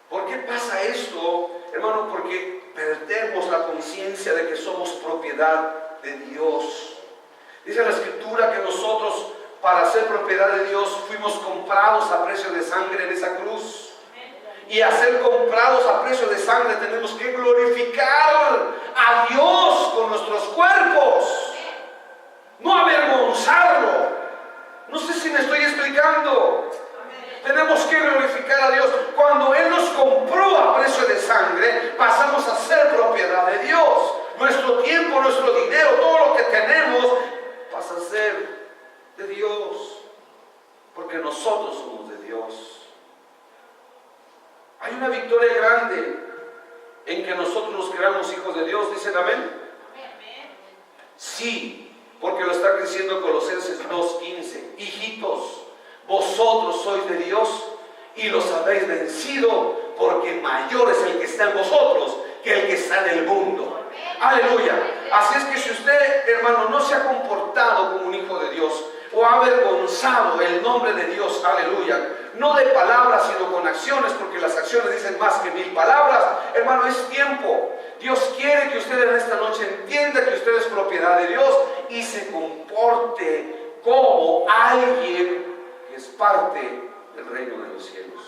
¿Por qué pasa esto, hermano? Porque perdemos la conciencia de que somos propiedad de Dios. Dice la Escritura que nosotros, para ser propiedad de Dios, fuimos comprados a precio de sangre en esa cruz. Y a ser comprados a precio de sangre tenemos que glorificar a Dios con nuestros cuerpos, no avergonzarlo. No sé si me estoy explicando. Tenemos que glorificar a Dios. Cuando Él nos compró a precio de sangre, pasamos a ser propiedad de Dios. Nuestro tiempo, nuestro dinero, todo lo que tenemos pasa a ser de Dios, porque nosotros somos de Dios. Hay una victoria grande en que nosotros nos creamos hijos de Dios. ¿Dicen amén? Sí, porque lo está diciendo Colosenses 2:15. Hijitos, vosotros sois de Dios y los habéis vencido, porque mayor es el que está en vosotros que el que está en el mundo. Aleluya. Así es que si usted, hermano, no se ha comportado como un hijo de Dios, o ha avergonzado el nombre de Dios, aleluya, no de palabras sino con acciones, porque las acciones dicen más que 1000 palabras, hermano, es tiempo. Dios quiere que usted en esta noche entienda que usted es propiedad de Dios y se comporte como alguien que es parte del reino de los cielos.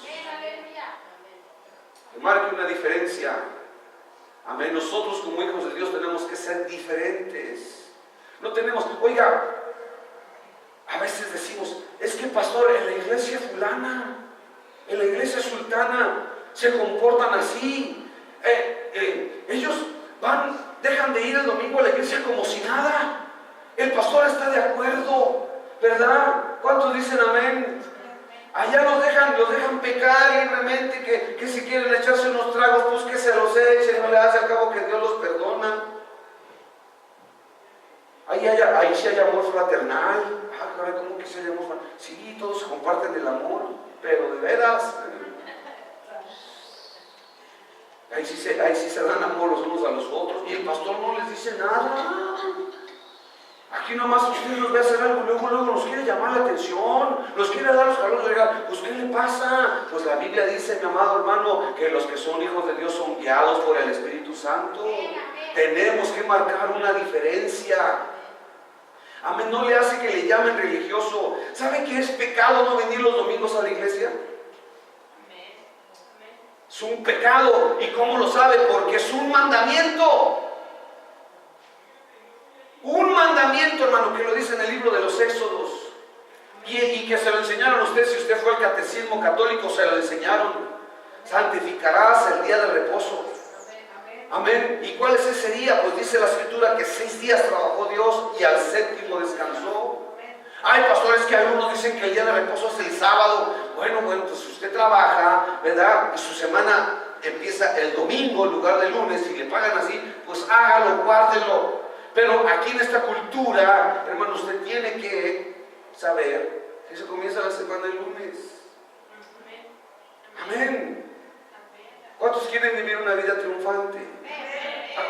Que marque una diferencia. Amén. Nosotros como hijos de Dios tenemos que ser diferentes. No tenemos, oiga, a veces decimos, es que pastor, en la iglesia fulana, en la iglesia sultana, se comportan así. Ellos dejan de ir el domingo a la iglesia como si nada. El pastor está de acuerdo, ¿verdad? ¿Cuántos dicen amén? Allá los dejan pecar libremente, que si quieren echarse unos tragos, pues que se los echen, no le hace al cabo que Dios los perdona. Ahí sí hay amor fraternal. Caray, ¿cómo que sí hay amor fraternal? Sí, todos se comparten el amor, pero de veras. Ahí sí se dan amor los unos a los otros. Y el pastor no les dice nada. Aquí nomás usted nos ve hacer algo, luego nos quiere llamar la atención, nos quiere dar los jalones de oreja. Pues ¿qué le pasa? Pues la Biblia dice, mi amado hermano, que los que son hijos de Dios son guiados por el Espíritu Santo. Tenemos que marcar una diferencia. Amén, no le hace que le llamen religioso. ¿Sabe que es pecado no venir los domingos a la iglesia? Es un pecado. ¿Y cómo lo sabe? Porque es un mandamiento. Un mandamiento, hermano, que lo dice en el libro de los Éxodos. Y que se lo enseñaron a usted. Si usted fue al catecismo católico, se lo enseñaron. Santificarás el día de reposo. Amén. ¿Y cuál es ese día? Pues dice la Escritura que 6 días trabajó Dios y al 7º descansó. Ay, pastores, que algunos dicen que el día de reposo es el sábado. Bueno, pues si usted trabaja, ¿verdad? Y su semana empieza el domingo en lugar del lunes y le pagan así, pues hágalo, guárdelo. Pero aquí en esta cultura, hermano, usted tiene que saber que se comienza la semana el lunes. Amén. ¿Cuántos quieren vivir una vida triunfante?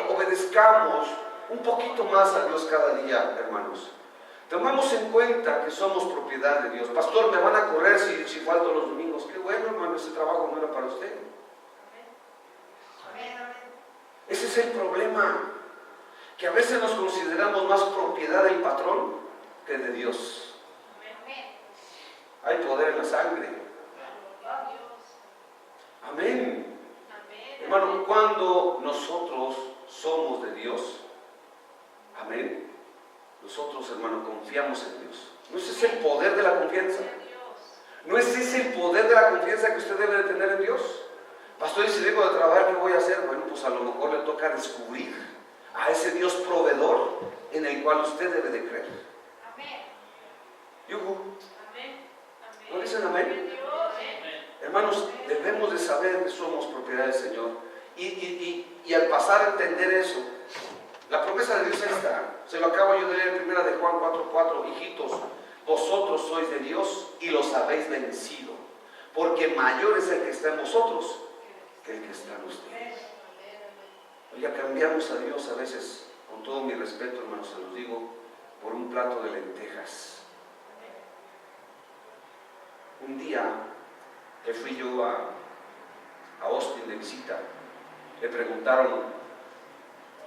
Obedezcamos un poquito más a Dios cada día, hermanos. Tomemos en cuenta que somos propiedad de Dios. Pastor, me van a correr si falto los domingos. Qué bueno, hermano, ese trabajo no era para usted. Ese es el problema, que a veces nos consideramos más propiedad del patrón que de Dios. Hay poder en la sangre. Amén. Hermano, cuando nosotros somos de Dios, amén, nosotros, hermano, confiamos en Dios. ¿No es ese el poder de la confianza? ¿No es ese el poder de la confianza que usted debe de tener en Dios? Pastor, y si dejo de trabajar, ¿qué voy a hacer? Bueno, pues a lo mejor le toca descubrir a ese Dios proveedor en el cual usted debe de creer. Amén. ¿No dicen amén? Hermanos, debemos de saber que somos propiedad del Señor. Y al pasar a entender eso, la promesa de Dios está. Se lo acabo yo de leer en 1 de Juan 4:4. Hijitos, vosotros sois de Dios y los habéis vencido, porque mayor es el que está en vosotros que el que está en ustedes. Oiga, cambiamos a Dios a veces, con todo mi respeto, hermanos, se los digo, por un plato de lentejas. Un día que fui yo a Austin de visita, le preguntaron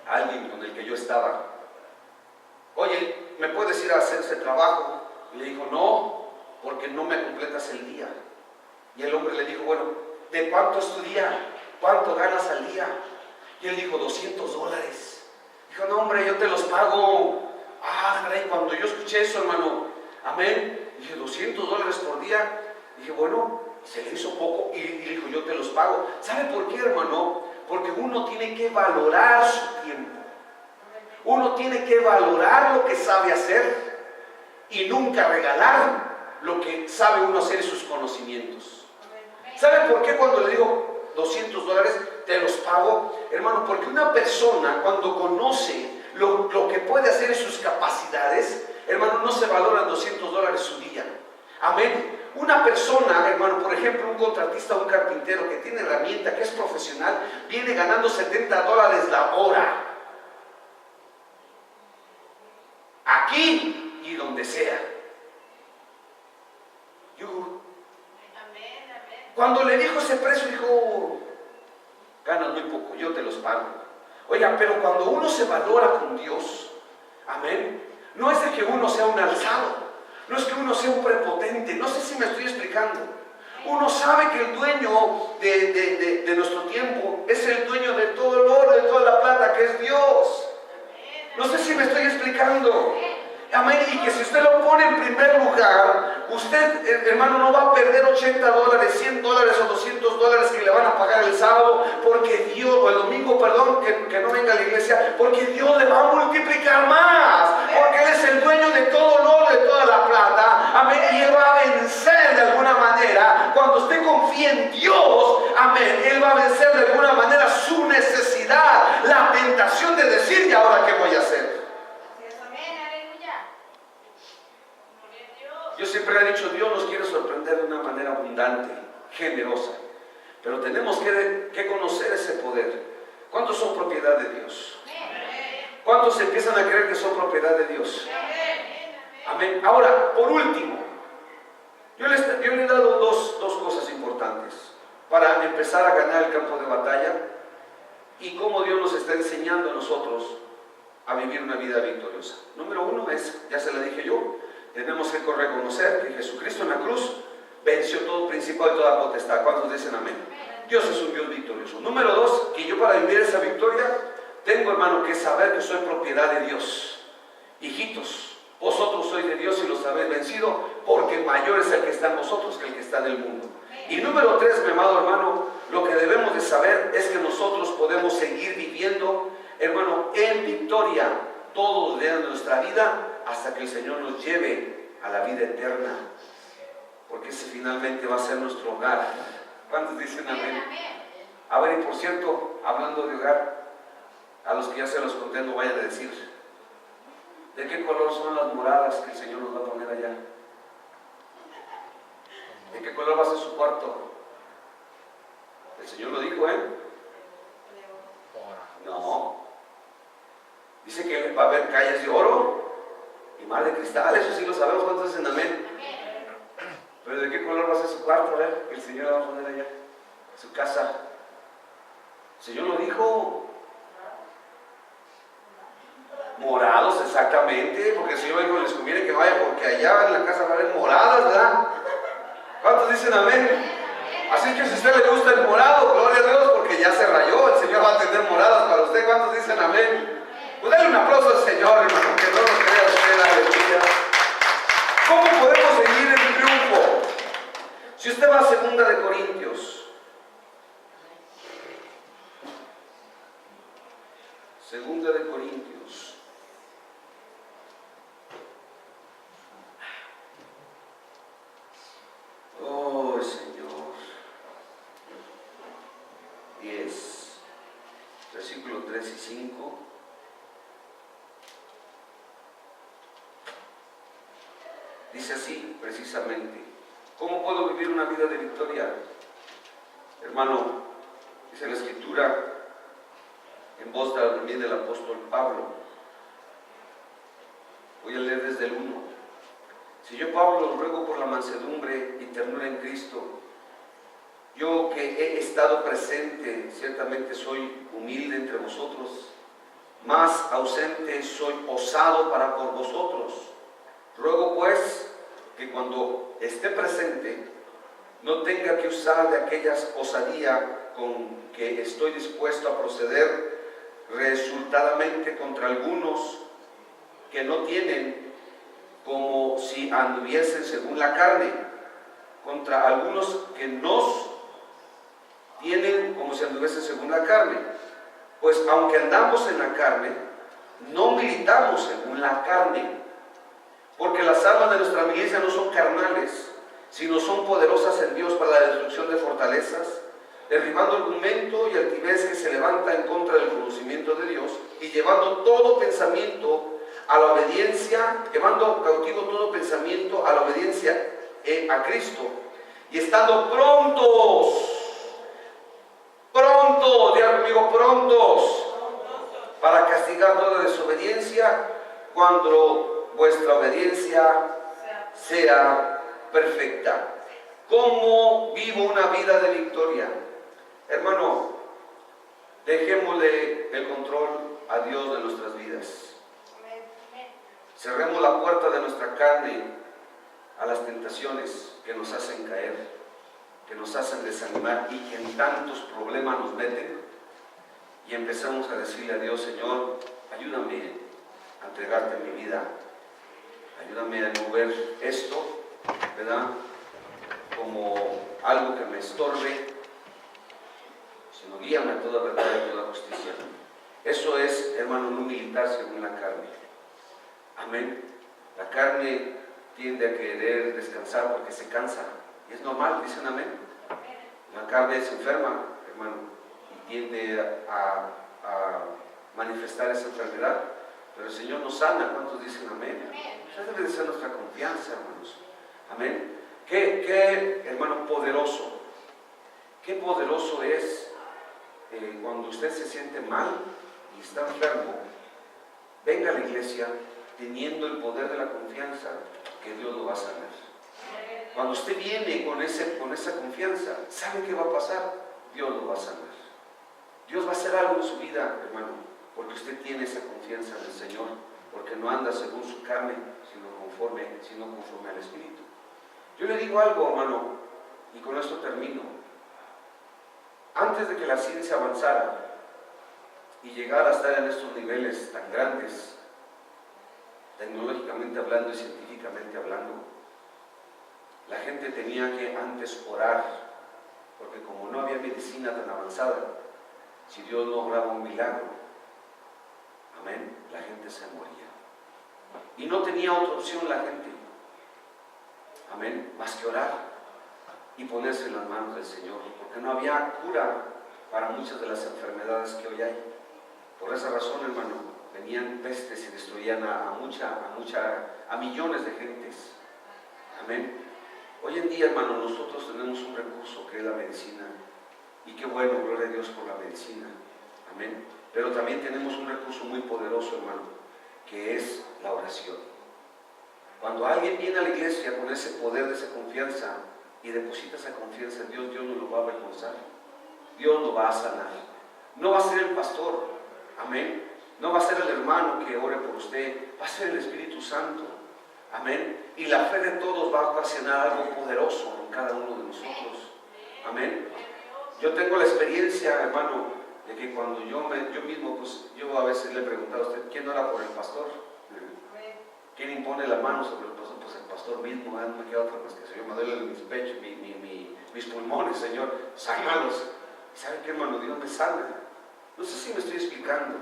a alguien con el que yo estaba: oye, ¿me puedes ir a hacer ese trabajo? Y le dijo: no, porque no me completas el día. Y el hombre le dijo: bueno, ¿de cuánto es tu día? ¿Cuánto ganas al día? Y él dijo: $200. Dijo: no, hombre, yo te los pago. Caray, cuando yo escuché eso, hermano, amén, dije: $200 por día. Dije: bueno, se le hizo poco. Y dijo: yo te los pago. ¿Sabe por qué, hermano? Porque uno tiene que valorar su tiempo. Uno tiene que valorar lo que sabe hacer y nunca regalar lo que sabe uno hacer y sus conocimientos. ¿Sabe por qué cuando le digo $200 te los pago? Hermano, porque una persona cuando conoce lo que puede hacer y sus capacidades, hermano, no se valoran $200 su día. Amén. Una persona, hermano, por ejemplo, un contratista, un carpintero que tiene herramienta, que es profesional, viene ganando $70 la hora. Aquí y donde sea. Cuando le dijo ese precio, dijo: ganas muy poco, yo te los pago. Oiga, pero cuando uno se valora con Dios, amén, no es de que uno sea un alzado, no es que uno sea un prepotente, no sé si me estoy explicando. Uno sabe que el dueño de nuestro tiempo es el dueño de todo el oro, de toda la plata, que es Dios. No sé si me estoy explicando. Amén. Y que si usted lo pone en primer lugar, usted, hermano, no va a perder $80, $100 o $200 que le van a pagar el sábado, porque Dios, o el domingo, perdón, que no venga a la iglesia, porque Dios le va a multiplicar más, porque Él es el dueño de todo el oro, de toda la plata. Amén. Y Él va a vencer de alguna manera. Cuando usted confía en Dios, amén, Él va a vencer de alguna manera su necesidad, la tentación de decir: ¿y ahora qué voy a hacer? siempre he dicho, Dios nos quiere sorprender de una manera abundante, generosa. Pero tenemos que conocer ese poder. ¿Cuántos son propiedad de Dios? ¿Cuántos empiezan a creer que son propiedad de Dios? Amén. Ahora, por último, yo le he dado dos cosas importantes para empezar a ganar el campo de batalla y cómo Dios nos está enseñando a nosotros a vivir una vida victoriosa. Número uno es, ya se lo dije yo, tenemos que reconocer que Jesucristo en la cruz venció todo principado y toda potestad. ¿Cuántos dicen amén? Dios es un Dios victorioso. Número dos, que yo para vivir esa victoria tengo, hermano, que saber que soy propiedad de Dios. Hijitos, vosotros sois de Dios y los habéis vencido, porque mayor es el que está en vosotros que el que está en el mundo. Y número tres, mi amado hermano, lo que debemos de saber es que nosotros podemos seguir viviendo, hermano, en victoria todos los días de nuestra vida hasta que el Señor nos lleve a la vida eterna, porque ese finalmente va a ser nuestro hogar. ¿Cuántos dicen amén? A ver, y por cierto, hablando de hogar, a los que ya se los conté, no vayan a decir, ¿de qué color son las moradas que el Señor nos va a poner allá? ¿De qué color va a ser su cuarto? El Señor lo dijo, ¿eh? No. Dice que va a haber calles de oro y mar de cristal, eso sí lo sabemos. ¿Cuántos dicen amén? Pero ¿de qué color va a ser su cuarto? A ver, el Señor lo va a poner allá, su casa. El Señor lo dijo. Morados, exactamente, porque el Señor dijo, les conviene que vayan, porque allá en la casa va a haber moradas, ¿verdad? ¿Cuántos dicen amén? Así que si a usted le gusta el morado, gloria a Dios, porque ya se rayó, el Señor va a tener moradas para usted. ¿Cuántos dicen amén? Pues dale un aplauso al Señor, hermano, que no nos crea usted, aleluya. ¿Cómo podemos seguir en triunfo? Si usted va a 2 de Corintios, 2 de Corintios, oh Señor, 10, versículos 3 y 5. Dice así precisamente: ¿cómo puedo vivir una vida de victoria? Hermano, dice la Escritura en voz también del apóstol Pablo. Voy a leer desde el 1. Si yo, Pablo, ruego por la mansedumbre y ternura en Cristo, yo que he estado presente, ciertamente soy humilde entre vosotros, más ausente soy osado para por vosotros. Ruego pues que cuando esté presente no tenga que usar de aquellas osadía con que estoy dispuesto a proceder resultadamente contra algunos que no tienen, como si anduviesen según la carne, contra algunos que nos tienen como si anduviesen según la carne. Pues aunque andamos en la carne, no militamos según la carne, porque las armas de nuestra milicia no son carnales, sino son poderosas en Dios para la destrucción de fortalezas, derribando argumento y altivez que se levanta en contra del conocimiento de Dios, y llevando todo pensamiento a la obediencia, llevando cautivo todo pensamiento a la obediencia a Cristo, y estando prontos, digan conmigo, prontos, para castigar toda desobediencia, cuando vuestra obediencia sea perfecta. ¿Cómo vivo una vida de victoria? Hermano, dejémosle el control a Dios de nuestras vidas. Cerremos la puerta de nuestra carne a las tentaciones que nos hacen caer, que nos hacen desanimar y que en tantos problemas nos meten, y empezamos a decirle a Dios: Señor, ayúdame a entregarte mi vida, ayúdame a no ver esto, ¿verdad?, como algo que me estorbe, sino guíame a toda verdad y a toda justicia. Eso es, hermano, no militar según la carne. Amén. La carne tiende a querer descansar porque se cansa, y es normal, dicen amén. La carne se enferma, hermano, y tiende a manifestar esa enfermedad, pero el Señor nos sana. ¿Cuántos dicen amén? Esa debe de ser nuestra confianza, hermanos. Amén. Qué hermano poderoso. Qué poderoso es cuando usted se siente mal y está enfermo. Venga a la iglesia teniendo el poder de la confianza que Dios lo va a sanar. Cuando usted viene con esa confianza, ¿sabe qué va a pasar? Dios lo va a sanar. Dios va a hacer algo en su vida, hermano, porque usted tiene esa confianza en el Señor, porque no anda según su carne, sino conforme al Espíritu. Yo le digo algo, hermano, y con esto termino. Antes de que la ciencia avanzara y llegara a estar en estos niveles tan grandes, tecnológicamente hablando y científicamente hablando, la gente tenía que antes orar, porque como no había medicina tan avanzada, si Dios no obraba un milagro, amén, la gente se moría. Y no tenía otra opción la gente, amén, más que orar y ponerse en las manos del Señor, porque no había cura para muchas de las enfermedades que hoy hay. Por esa razón, hermano, venían pestes y destruían a millones de gentes. Amén. Hoy en día, hermano, nosotros tenemos un recurso que es la medicina. Y qué bueno, gloria a Dios por la medicina. Amén. Pero también tenemos un recurso muy poderoso, hermano, que es la oración. Cuando alguien viene a la iglesia con ese poder, de esa confianza, y deposita esa confianza en Dios, Dios no lo va a avergonzar. Dios lo va a sanar. No va a ser el pastor, amén. No va a ser el hermano que ore por usted, va a ser el Espíritu Santo, amén. Y la fe de todos va a ocasionar algo poderoso en cada uno de nosotros, amén. Yo tengo la experiencia, hermano, de que cuando yo mismo, pues yo a veces le he preguntado a usted, ¿quién ora por el pastor? ¿Quién impone la mano sobre el pastor? Pues el pastor mismo, no me queda otra más que Señor, me duele mis pechos, mis pulmones, Señor, sánalos. ¿Y sabe qué, hermano? Dios me sana. No sé si me estoy explicando,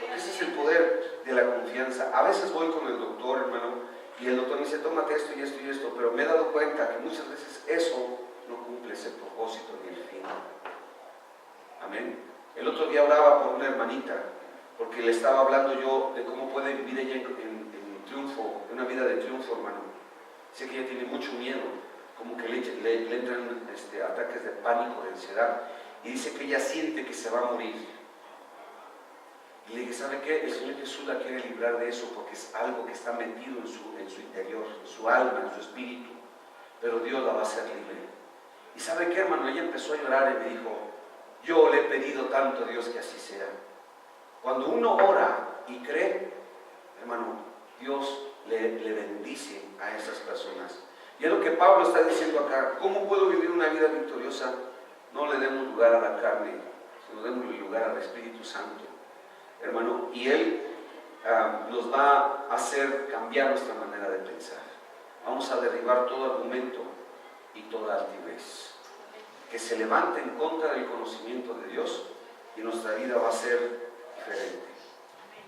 porque ese es el poder de la confianza. A veces voy con el doctor, hermano, y el doctor me dice, tómate esto y esto y esto, pero me he dado cuenta que muchas veces eso no cumple ese propósito ni el fin. Amén. El otro día oraba por una hermanita, porque le estaba hablando yo de cómo puede vivir ella en triunfo, en una vida de triunfo, hermano. Sé que ella tiene mucho miedo, como que le entran ataques de pánico, de ansiedad, y dice que ella siente que se va a morir. Y le dije, ¿sabe qué? El Señor Jesús la quiere librar de eso, porque es algo que está metido en su interior, en su alma, en su espíritu, pero Dios la va a hacer libre. ¿Y sabe qué, hermano? Ella empezó a llorar y me dijo, yo le he pedido tanto a Dios que así sea. Cuando uno ora y cree, hermano, Dios le bendice a esas personas. Y es lo que Pablo está diciendo acá. ¿Cómo puedo vivir una vida victoriosa? No le demos lugar a la carne, sino demos lugar al Espíritu Santo, hermano. Y Él nos va a hacer cambiar nuestra manera de pensar. Vamos a derribar todo argumento y toda altivez que se levante en contra del conocimiento de Dios, y nuestra vida va a ser diferente.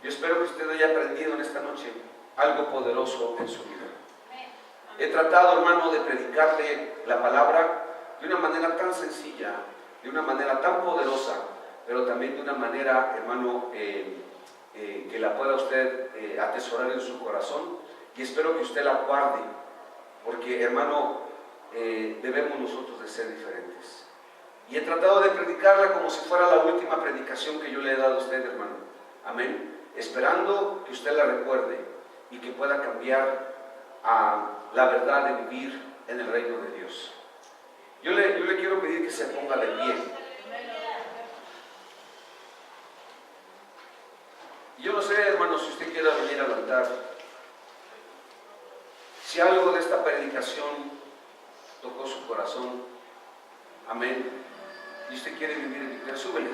Yo espero que usted haya aprendido en esta noche algo poderoso en su vida. He tratado, hermano, de predicarle la palabra de una manera tan sencilla, de una manera tan poderosa, pero también de una manera, hermano, que la pueda usted atesorar en su corazón, y espero que usted la guarde, porque, hermano, debemos nosotros de ser diferentes. Y he tratado de predicarla como si fuera la última predicación que yo le he dado a usted, hermano. Amén. Esperando que usted la recuerde y que pueda cambiar a la verdad de vivir en el reino de Dios. Yo le quiero pedir que se ponga de pie. Y yo no sé, hermano, si usted quiera venir al altar. Si algo de esta predicación tocó su corazón, amén, y usted quiere vivir en victoria, súbele.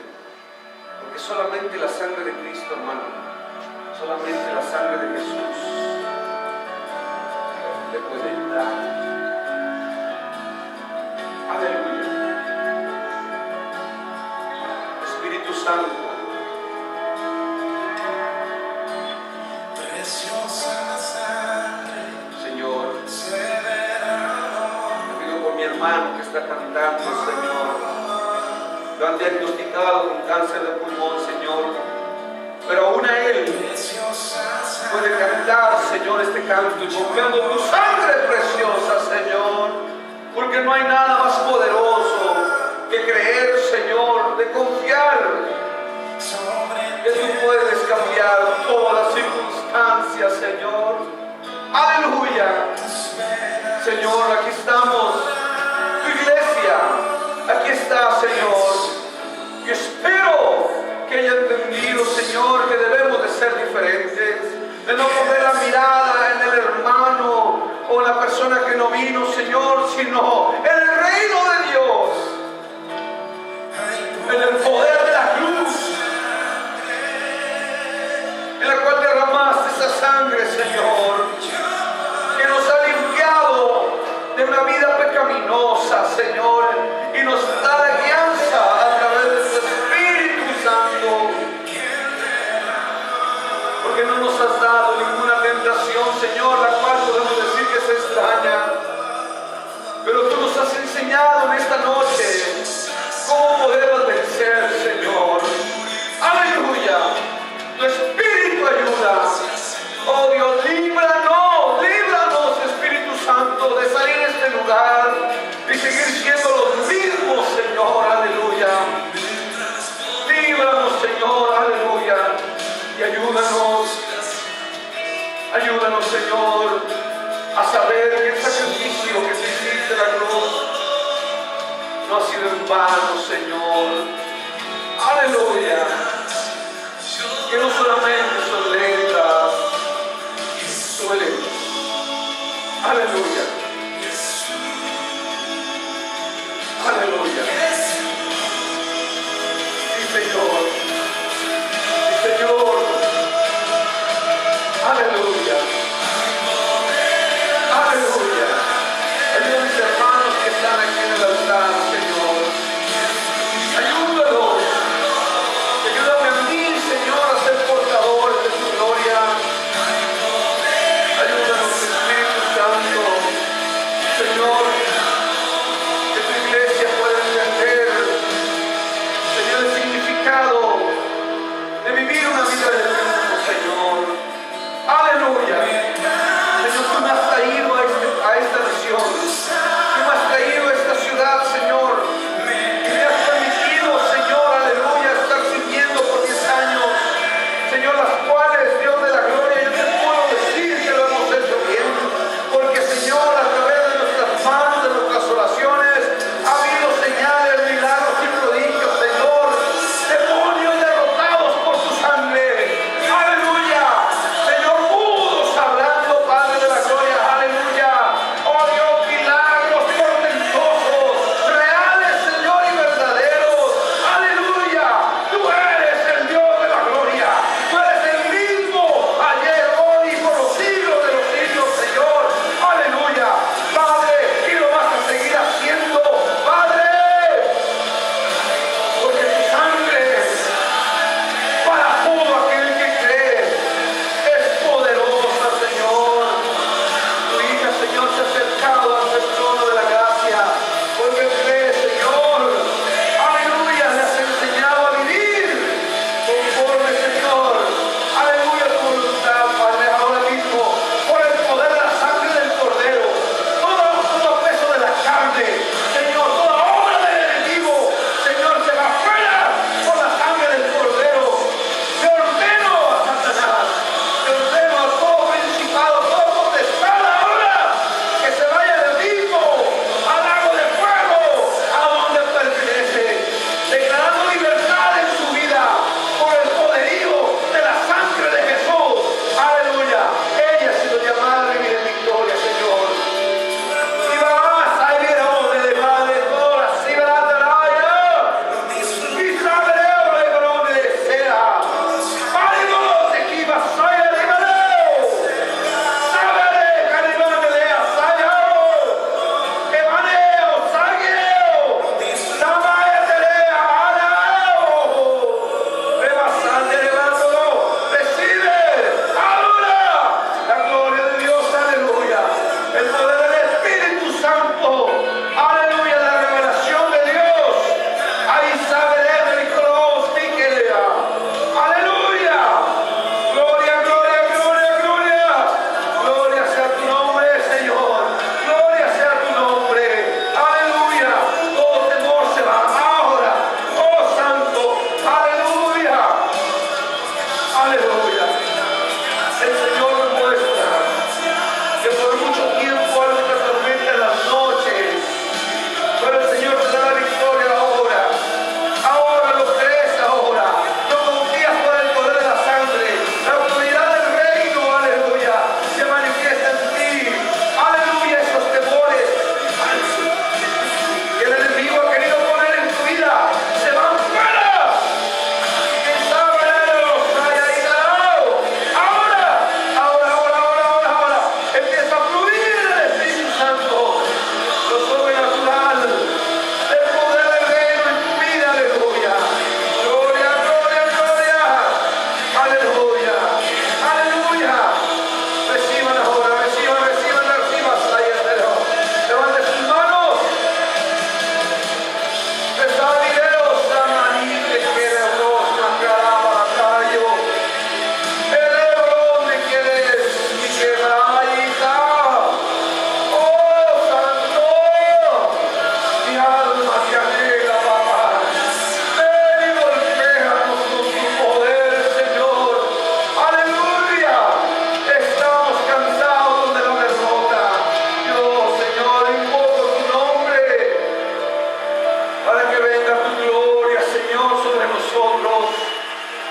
Porque solamente la sangre de Cristo, hermano, solamente la sangre de Jesús le puede ayudar. Aleluya. Espíritu Santo, preciosa sangre, Señor, te pido por mi hermano que está cantando, Señor. Lo han diagnosticado con cáncer de pulmón, Señor. pero aún a Él puede cantar, Señor, este canto, invocando tu sangre preciosa, Señor, porque no hay nada más poderoso que creer, Señor, de confiar que tú puedes cambiar todas circunstancias, Señor. Aleluya. Señor, aquí estamos, tu iglesia, aquí está, Señor. Y espero que haya entendido, Señor, que debemos de ser diferentes, de no poner la mirada en el hermano o la persona que no vino, Señor, sino en el reino de Dios, en el poder de la cruz, en la cual derramaste esa sangre, Señor, que nos ha limpiado de una vida pecaminosa, Señor, y nos da la guianza a través de tu Espíritu Santo, porque no nos has dado ninguna tentación, Señor, la cual podemos decir que es extraña, pero tú nos has enseñado en esta noche cómo podemos vencer, Señor. Aleluya. Tu Espíritu ayuda. Oh Dios, líbranos, líbranos, Espíritu Santo, de salir de este lugar y seguir siendo los mismos, Señor. Aleluya. Líbranos, Señor. Aleluya. Y ayúdanos, Señor, a saber que el sacrificio que te hiciste en la cruz no ha sido en vano, Señor. Aleluya. Que no solamente son letras, suelen. Aleluya. Aleluya. Sí, Señor. Sí, Señor. Aleluya. Aleluya. Ayuda a mis hermanos que están aquí en el altar, Señor. Ayuda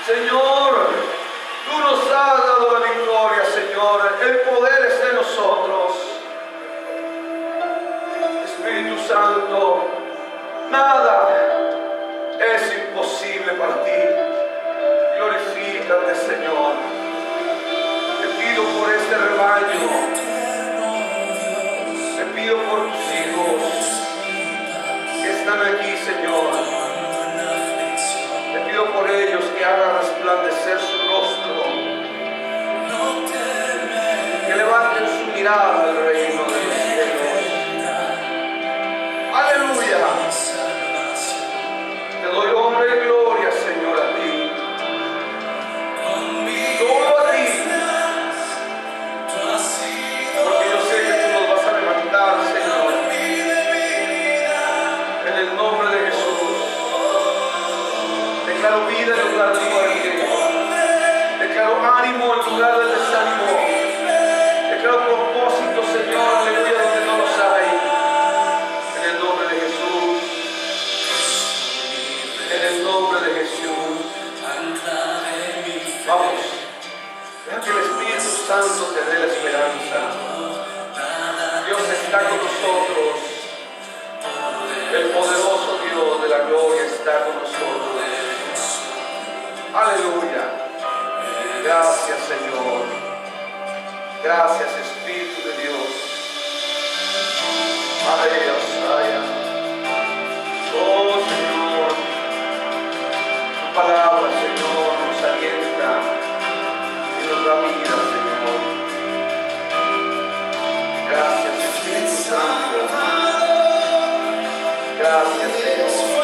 Señor, tú nos has dado la victoria, Señor. El poder es de nosotros. Espíritu Santo, nada es imposible para ti. Glorifícate, Señor. Te pido por este rebaño. Te pido por tus hijos que están aquí, Señor. Te pido por ellos que hagan resplandecer su rostro, que levanten su mirada al reino de los cielos. Aleluya. Te doy honra y gloria, Señor, a ti. Solo a ti. Porque yo sé que tú nos vas a levantar, Señor. En el nombre de Jesús. Declaro vida en lugar de muerte. Declaro ánimo en lugar de desánimo. Declaro propósito, Señor, aleluya, donde no los hay. En el nombre de Jesús. En el nombre de Jesús. Vamos. Deja que el Espíritu Santo te dé la esperanza. Dios está con nosotros. El poderoso Dios de la gloria está con nosotros. Aleluya. Gracias, Señor. Gracias, Espíritu de Dios. Aleluya. Oh, Señor. Tu palabra, Señor, nos alienta y nos da vida, Señor. Gracias, Espíritu Santo. Gracias, Señor.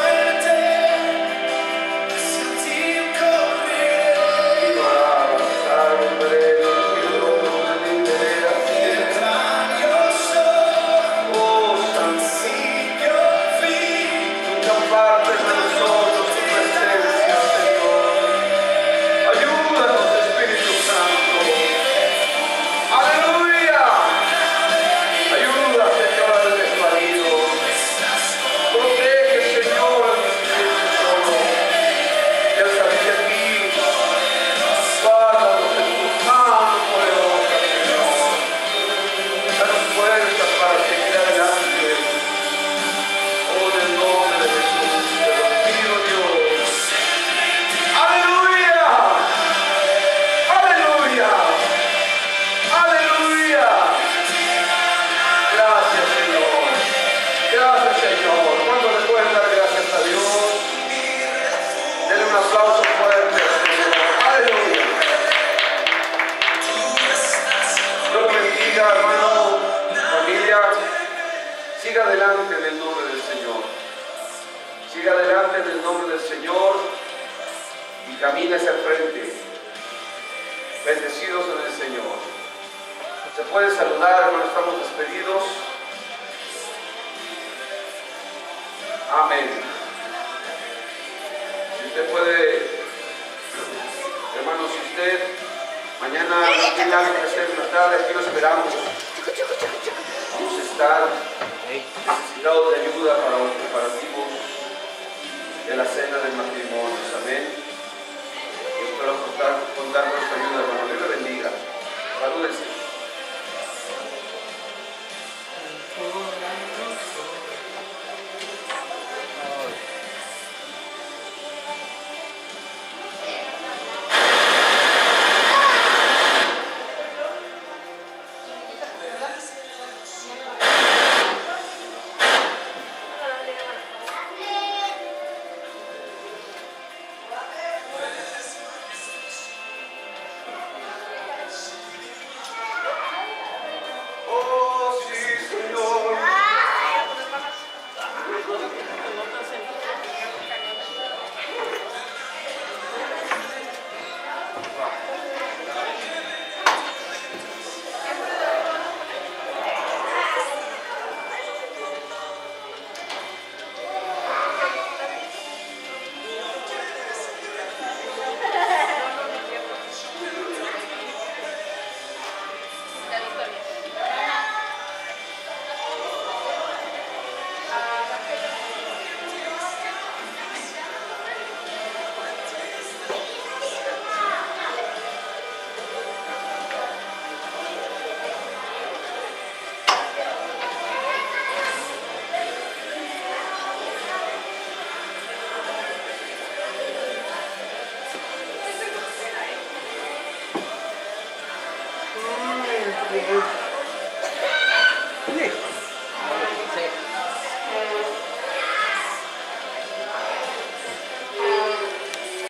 Siga adelante en el nombre del Señor. Siga adelante en el nombre del Señor y camina hacia el frente. Bendecidos en el Señor. Se puede saludar, hermano, estamos despedidos. Amén. Si usted puede, hermano, si usted mañana no tiene algo que hacer en la tarde, aquí lo esperamos. Vamos a estar necesitados de ayuda para los preparativos de la cena del matrimonio.